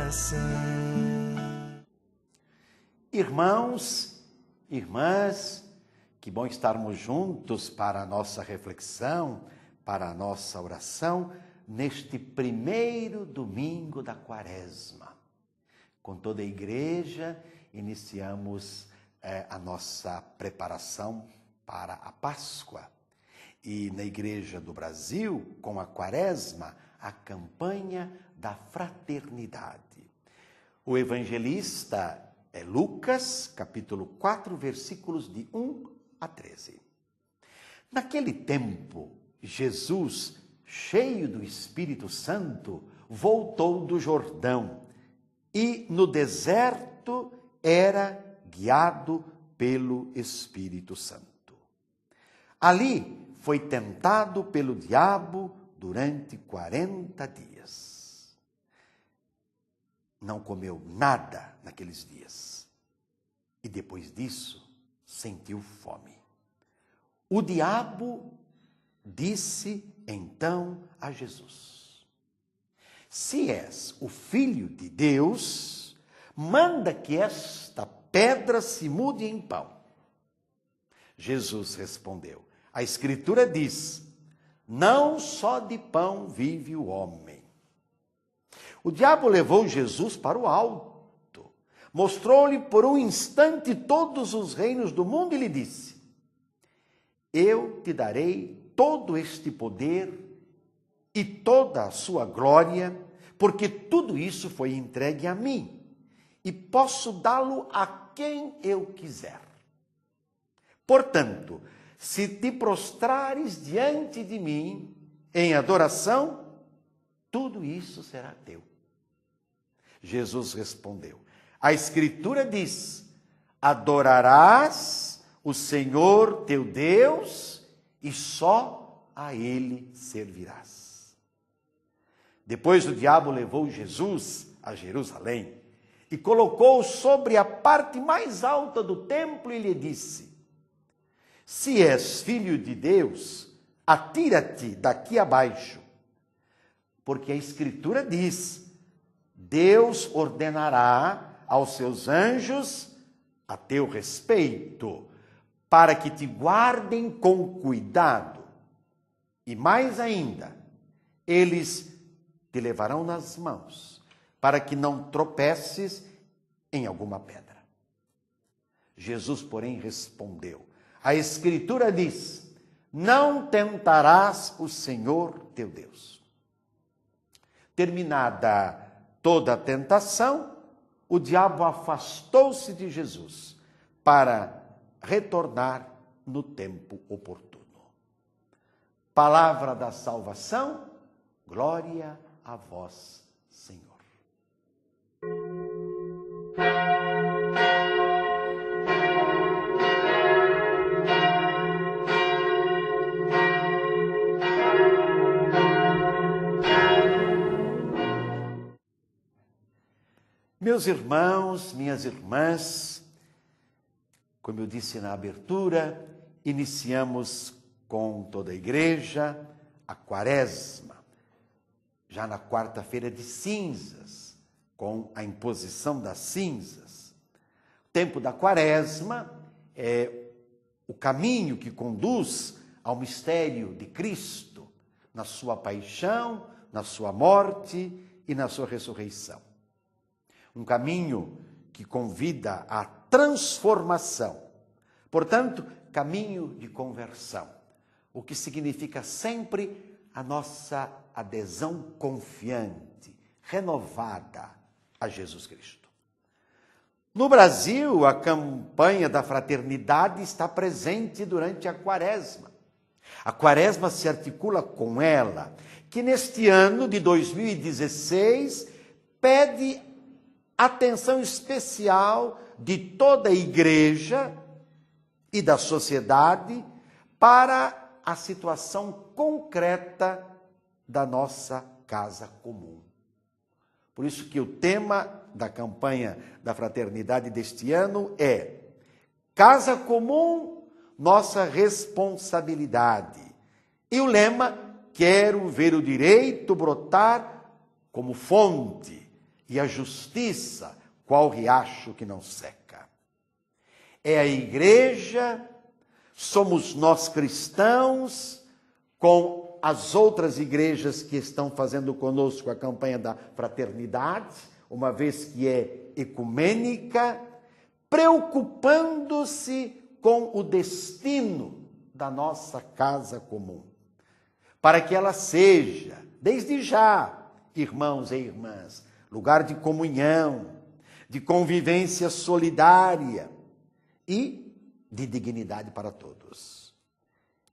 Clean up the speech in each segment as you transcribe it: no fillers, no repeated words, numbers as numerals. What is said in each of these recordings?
coração. Irmãos, irmãs, que bom estarmos juntos para a nossa reflexão, para a nossa oração, neste primeiro domingo da Quaresma. Com toda a igreja, iniciamos a nossa preparação para a Páscoa. E na Igreja do Brasil, com a Quaresma, a campanha da fraternidade. O evangelista é Lucas, capítulo 4, versículos de 1 a 13. Naquele tempo, Jesus, cheio do Espírito Santo, voltou do Jordão e no deserto era guiado pelo Espírito Santo. Ali foi tentado pelo diabo durante 40 dias. Não comeu nada naqueles dias. E depois disso, sentiu fome. O diabo disse então a Jesus: se és o Filho de Deus, manda que esta pedra se mude em pão. Jesus respondeu: a Escritura diz: não só de pão vive o homem. O diabo levou Jesus para o alto, mostrou-lhe por um instante todos os reinos do mundo e lhe disse: eu te darei todo este poder e toda a sua glória, porque tudo isso foi entregue a mim, e posso dá-lo a quem eu quiser. Portanto, se te prostrares diante de mim em adoração, tudo isso será teu. Jesus respondeu: a Escritura diz: adorarás o Senhor teu Deus e só a Ele servirás. Depois o diabo levou Jesus a Jerusalém e colocou-o sobre a parte mais alta do templo e lhe disse: se és filho de Deus, atira-te daqui abaixo, porque a Escritura diz: Deus ordenará aos seus anjos a teu respeito, para que te guardem com cuidado. E mais ainda, eles te levarão nas mãos, para que não tropeces em alguma pedra. Jesus, porém, respondeu: a Escritura diz: não tentarás o Senhor teu Deus. Terminada toda a tentação, o diabo afastou-se de Jesus para retornar no tempo oportuno. Palavra da salvação, glória a vós, Senhor. Meus irmãos, minhas irmãs, como eu disse na abertura, iniciamos com toda a igreja a Quaresma, já na quarta-feira de cinzas, com a imposição das cinzas. O tempo da Quaresma é o caminho que conduz ao mistério de Cristo, na sua paixão, na sua morte e na sua ressurreição. Um caminho que convida à transformação. Portanto, caminho de conversão. O que significa sempre a nossa adesão confiante, renovada a Jesus Cristo. No Brasil, a campanha da fraternidade está presente durante a Quaresma. A Quaresma se articula com ela, que neste ano de 2016 pede atenção especial de toda a igreja e da sociedade para a situação concreta da nossa casa comum. Por isso que o tema da campanha da fraternidade deste ano é Casa Comum, nossa responsabilidade. E o lema, quero ver o direito brotar como fonte e a justiça, qual riacho que não seca. É a igreja, somos nós cristãos, com as outras igrejas que estão fazendo conosco a campanha da fraternidade, uma vez que é ecumênica, preocupando-se com o destino da nossa casa comum, para que ela seja, desde já, irmãos e irmãs, lugar de comunhão, de convivência solidária e de dignidade para todos.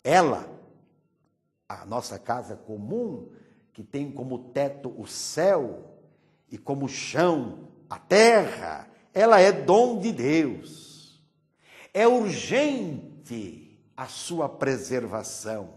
Ela, a nossa casa comum, que tem como teto o céu e como chão a terra, ela é dom de Deus. É urgente a sua preservação.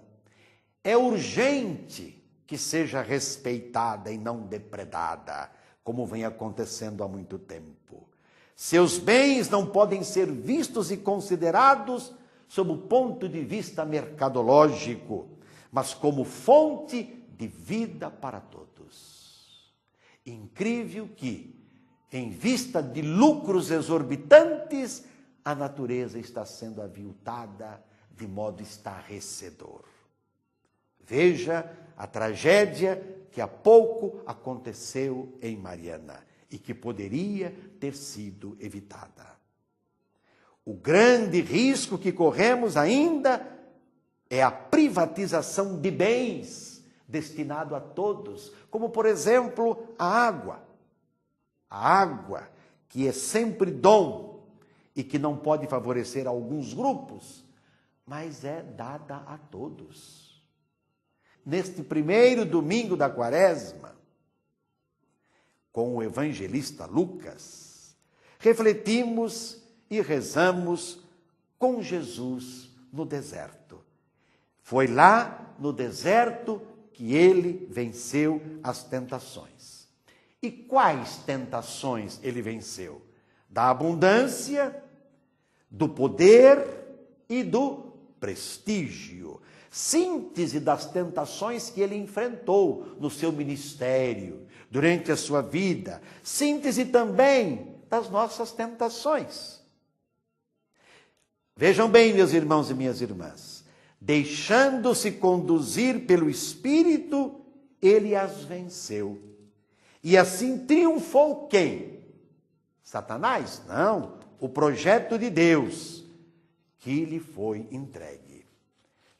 É urgente que seja respeitada e não depredada, como vem acontecendo há muito tempo. Seus bens não podem ser vistos e considerados sob o ponto de vista mercadológico, mas como fonte de vida para todos. Incrível que, em vista de lucros exorbitantes, a natureza está sendo aviltada de modo estarrecedor. Veja a tragédia que há pouco aconteceu em Mariana e que poderia ter sido evitada. O grande risco que corremos ainda é a privatização de bens destinados a todos, como, por exemplo, a água. A água, que é sempre dom e que não pode favorecer alguns grupos, mas é dada a todos. Neste primeiro domingo da Quaresma, com o evangelista Lucas, refletimos e rezamos com Jesus no deserto. Foi lá no deserto que ele venceu as tentações. E quais tentações ele venceu? Da abundância, do poder e do prestígio. Síntese das tentações que ele enfrentou no seu ministério, durante a sua vida. Síntese também das nossas tentações. Vejam bem, meus irmãos e minhas irmãs, deixando-se conduzir pelo Espírito, ele as venceu. E assim triunfou quem? Satanás? Não, o projeto de Deus que lhe foi entregue.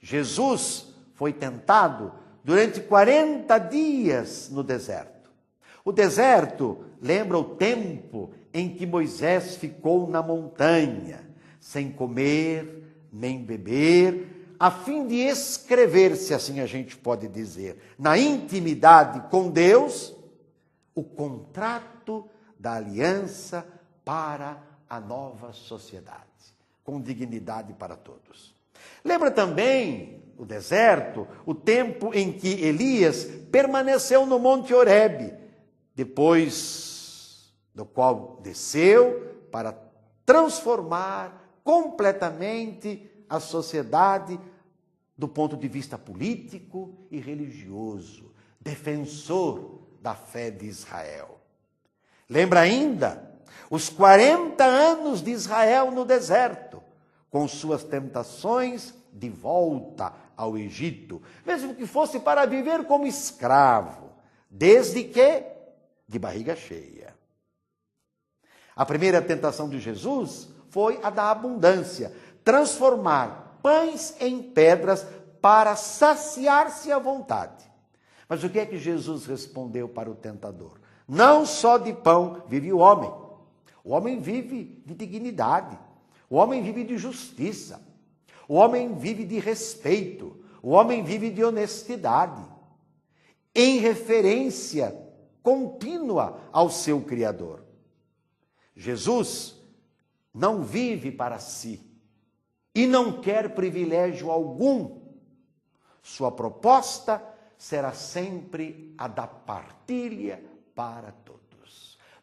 Jesus foi tentado durante 40 dias no deserto. O deserto lembra o tempo em que Moisés ficou na montanha, sem comer nem beber, a fim de escrever, se assim a gente pode dizer, na intimidade com Deus, o contrato da aliança para a nova sociedade, com dignidade para todos. Lembra também o deserto, o tempo em que Elias permaneceu no Monte Horebe, depois do qual desceu para transformar completamente a sociedade do ponto de vista político e religioso, defensor da fé de Israel. Lembra ainda os 40 anos de Israel no deserto, com suas tentações de volta ao Egito, mesmo que fosse para viver como escravo, desde que de barriga cheia. A primeira tentação de Jesus foi a da abundância, transformar pães em pedras para saciar-se à vontade. Mas o que é que Jesus respondeu para o tentador? Não só de pão vive o homem vive de dignidade, o homem vive de justiça, o homem vive de respeito, o homem vive de honestidade, em referência contínua ao seu Criador. Jesus não vive para si e não quer privilégio algum. Sua proposta será sempre a da partilha para todos.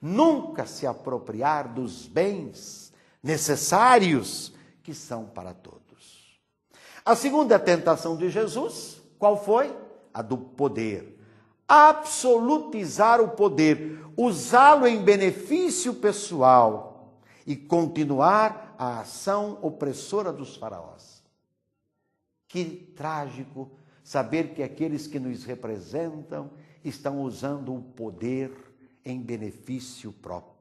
Nunca se apropriar dos bens necessários que são para todos. A segunda tentação de Jesus, qual foi? A do poder. absolutizar o poder, usá-lo em benefício pessoal e continuar a ação opressora dos faraós. Que trágico saber que aqueles que nos representam estão usando o poder em benefício próprio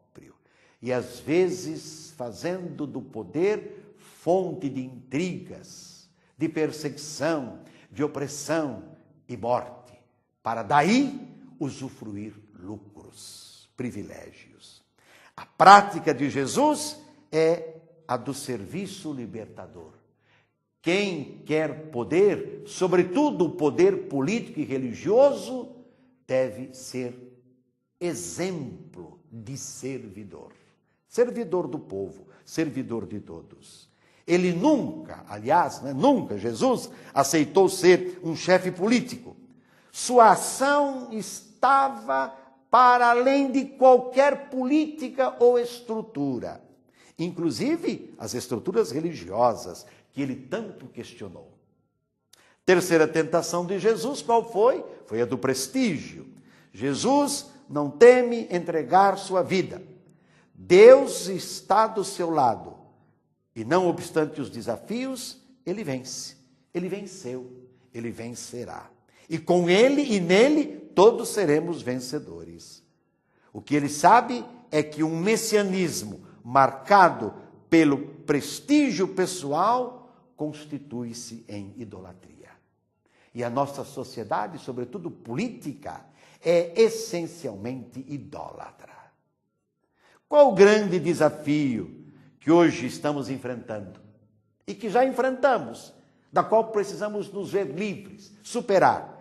e às vezes fazendo do poder fonte de intrigas, de perseguição, de opressão e morte, para daí usufruir lucros, privilégios. A prática de Jesus é a do serviço libertador. Quem quer poder, sobretudo o poder político e religioso, deve ser exemplo de servidor. Servidor do povo, servidor de todos. Ele nunca, aliás, nunca, Jesus aceitou ser um chefe político. Sua ação estava para além de qualquer política ou estrutura, inclusive as estruturas religiosas que ele tanto questionou. Terceira tentação de Jesus, qual foi? Foi a do prestígio. Jesus não teme entregar sua vida. Deus está do seu lado. E não obstante os desafios, ele vence. Ele venceu, ele vencerá. E com ele e nele, todos seremos vencedores. O que ele sabe é que um messianismo marcado pelo prestígio pessoal constitui-se em idolatria. E a nossa sociedade, sobretudo política, é essencialmente idólatra. Qual o grande desafio que hoje estamos enfrentando? E que já enfrentamos, da qual precisamos nos ver livres, superar.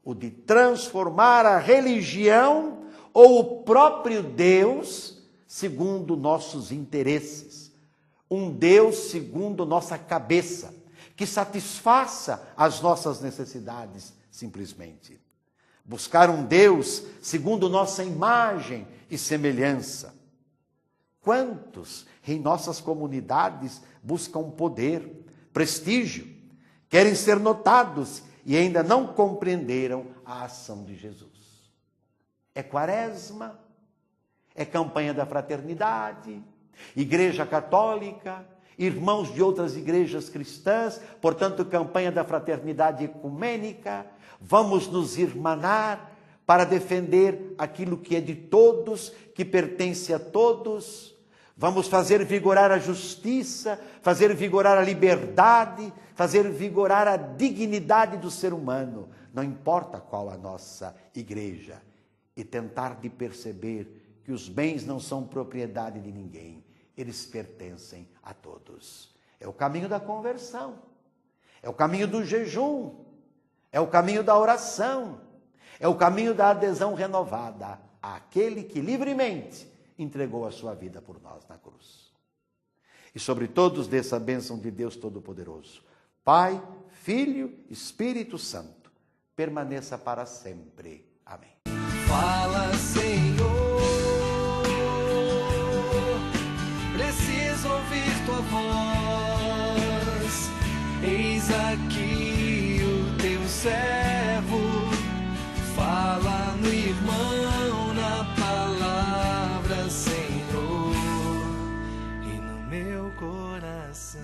O de transformar a religião ou o próprio Deus segundo nossos interesses. Um Deus segundo nossa cabeça, que satisfaça as nossas necessidades, simplesmente. Buscar um Deus segundo nossa imagem e semelhança. Quantos em nossas comunidades buscam poder, prestígio, querem ser notados e ainda não compreenderam a ação de Jesus? É quaresma, é campanha da fraternidade, Igreja Católica, irmãos de outras igrejas cristãs, portanto, campanha da fraternidade ecumênica. Vamos nos irmanar para defender aquilo que é de todos, que pertence a todos. Vamos fazer vigorar a justiça, fazer vigorar a liberdade, fazer vigorar a dignidade do ser humano, não importa qual a nossa igreja, e tentar de perceber que os bens não são propriedade de ninguém, eles pertencem a todos. É o caminho da conversão, é o caminho do jejum, é o caminho da oração, é o caminho da adesão renovada àquele que livremente entregou a sua vida por nós na cruz. E sobre todos dessa bênção de Deus Todo-Poderoso, Pai, Filho, Espírito Santo, permaneça para sempre. Amém. Fala, Senhor, preciso ouvir tua voz. Eis aqui o teu servo, fala no irmão, na palavra, Senhor, e no meu coração.